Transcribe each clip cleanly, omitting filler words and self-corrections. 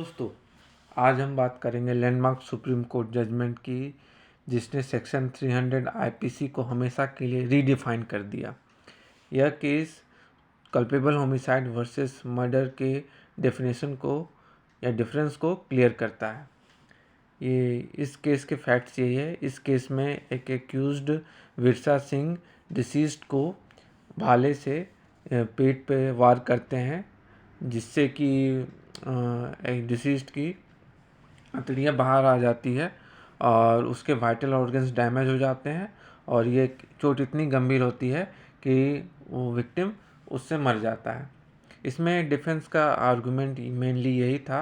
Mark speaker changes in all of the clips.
Speaker 1: दोस्तों, आज हम बात करेंगे लैंडमार्क सुप्रीम कोर्ट जजमेंट की, जिसने सेक्शन 300 आईपीसी को हमेशा के लिए रीडिफाइन कर दिया। यह case culpable homicide versus murder के डेफिनेशन को या डिफरेंस को क्लियर करता है। ये इस केस के फैक्ट्स यही है। इस केस में एक एक्यूज्ड विरसा सिंह डिसीज्ड को भाले से पेट पे वार करते हैं, जिससे कि एक डिसीज्ड की हथेलियाँ बाहर आ जाती है और उसके वाइटल ऑर्गन्स डैमेज हो जाते हैं और ये चोट इतनी गंभीर होती है कि वो विक्टिम उससे मर जाता है। इसमें डिफेंस का आर्गुमेंट मेनली यही था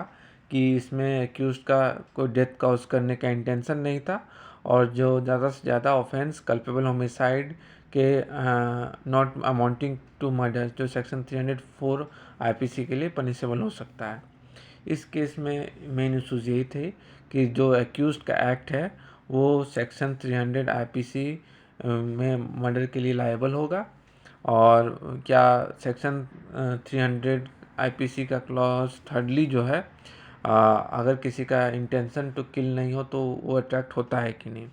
Speaker 1: कि इसमें एक्यूज्ड का कोई डेथ कॉज करने का इंटेंशन नहीं था और जो ज़्यादा से ज़्यादा ऑफेंस कल्पेबल होमिसाइड के नॉट अमाउंटिंग टू मर्डर, जो सेक्शन 304 आईपीसी के लिए पनिशेबल हो सकता है। इस केस में मेन इशूज़ यही थे कि जो एक्यूज्ड का एक्ट है वो सेक्शन 300 आईपीसी में मर्डर के लिए लायबल होगा और क्या सेक्शन 300 आईपीसी का क्लॉज थर्डली जो है, अगर किसी का इंटेंशन टू किल नहीं हो तो वो अट्रैक्ट होता है कि नहीं।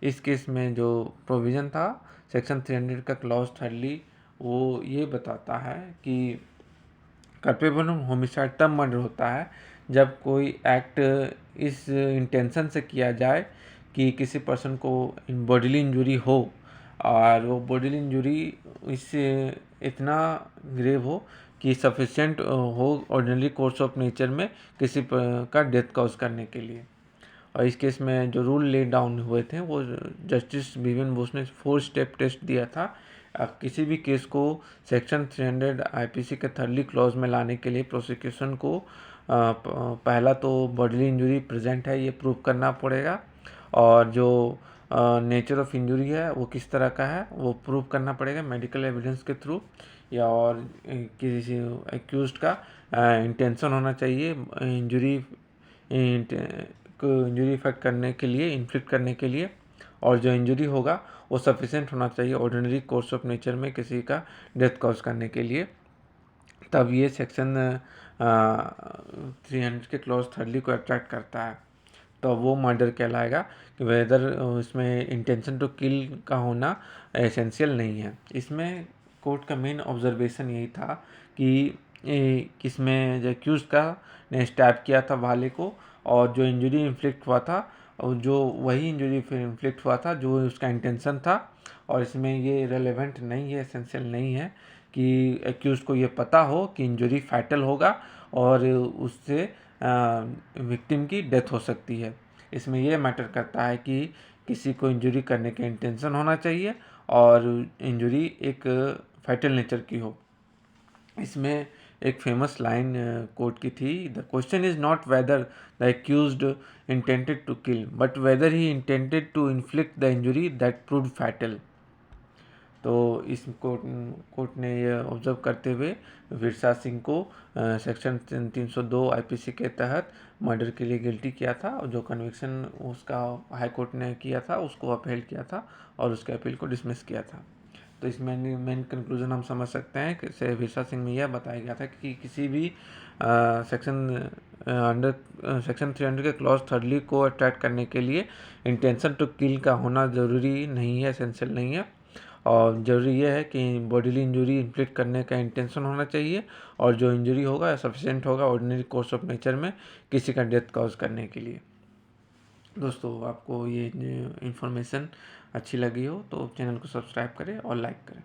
Speaker 1: इस केस में जो प्रोविज़न था सेक्शन 300 का क्लॉज थर्डली, वो ये बताता है कि कल्पेबल होमिसाइड तब मर्डर होता है जब कोई एक्ट इस इंटेंशन से किया जाए कि किसी पर्सन को बॉडीली इंजरी हो और वो बॉडीली इंजरी इससे इतना ग्रेव हो कि सफिशिएंट हो ऑर्डिनरी कोर्स ऑफ नेचर में किसी का डेथ कॉज करने के लिए। और इस केस में जो रूल ले डाउन हुए थे वो जस्टिस बीवन बोस ने 4 स्टेप टेस्ट दिया था। किसी भी केस को सेक्शन 300 आईपीसी के थर्डली क्लॉज में लाने के लिए प्रोसिक्यूशन को पहला तो बॉडीली इंजरी प्रेजेंट है ये प्रूव करना पड़ेगा और जो नेचर ऑफ इंजरी है वो किस तरह का है वो प्रूव करना पड़ेगा मेडिकल एविडेंस के थ्रू, या और किसी एक्यूज्ड का इंटेंशन होना चाहिए इंजरी को इंजरी इफेक्ट करने के लिए, इन्फ्लिक्ट करने के लिए, और जो इंजरी होगा वो सफिशिएंट होना चाहिए ऑर्डिनरी कोर्स ऑफ नेचर में किसी का डेथ कॉज करने के लिए। तब ये सेक्शन 300 के क्लॉज थर्डली को अट्रैक्ट करता है, तो वो मर्डर कहलाएगा कि वेदर इसमें इंटेंशन टू किल का होना एसेंशियल नहीं है। इसमें कोर्ट का मेन ऑब्जर्वेशन यही था कि इसमें जो एक्यूज का ने स्टैब किया था भाले को और जो इंजरी इन्फ्लिक्ट हुआ था और जो वही इंजरी फिर इन्फ्लिक्ट हुआ था जो उसका इंटेंशन था, और इसमें ये रेलेवेंट नहीं है, एसेंशियल नहीं है कि एक्यूज को ये पता हो कि इंजरी फैटल होगा और उससे विक्टिम की डेथ हो सकती है। इसमें यह मैटर करता है कि किसी को इंजरी करने का इंटेंशन होना चाहिए और इंजरी एक फैटल नेचर की हो। इसमें एक फेमस लाइन कोर्ट की थी, the question is not whether the accused intended to kill but whether he intended to inflict the injury that proved fatal. तो इस कोर्ट ने यह ऑब्जर्व करते हुए विरसा सिंह को सेक्शन 302 आईपीसी के तहत मर्डर के लिए गिल्टी किया था और जो कन्विक्शन उसका हाई कोर्ट ने किया था उसको अपहेल्ड किया था और उसके अपील को डिसमिस किया था। तो इसमें मेन कंक्लूजन हम समझ सकते हैं कि विरसा सिंह में यह बताया गया था कि किसी भी सेक्शन अंडर सेक्शन 300 के क्लॉज थर्डली को अट्रैक्ट करने के लिए इंटेंशन टू किल का होना ज़रूरी नहीं है, एसेंशियल नहीं है, और ज़रूरी यह है कि बॉडीली इंजरी इन्फ्लिक्ट करने का इंटेंशन होना चाहिए और जो इंजरी होगा सफिशिएंट होगा ऑर्डिनरी कोर्स ऑफ नेचर में किसी का डेथ कॉज करने के लिए। दोस्तों, आपको ये इन्फॉर्मेशन अच्छी लगी हो तो चैनल को सब्सक्राइब करें और लाइक करें।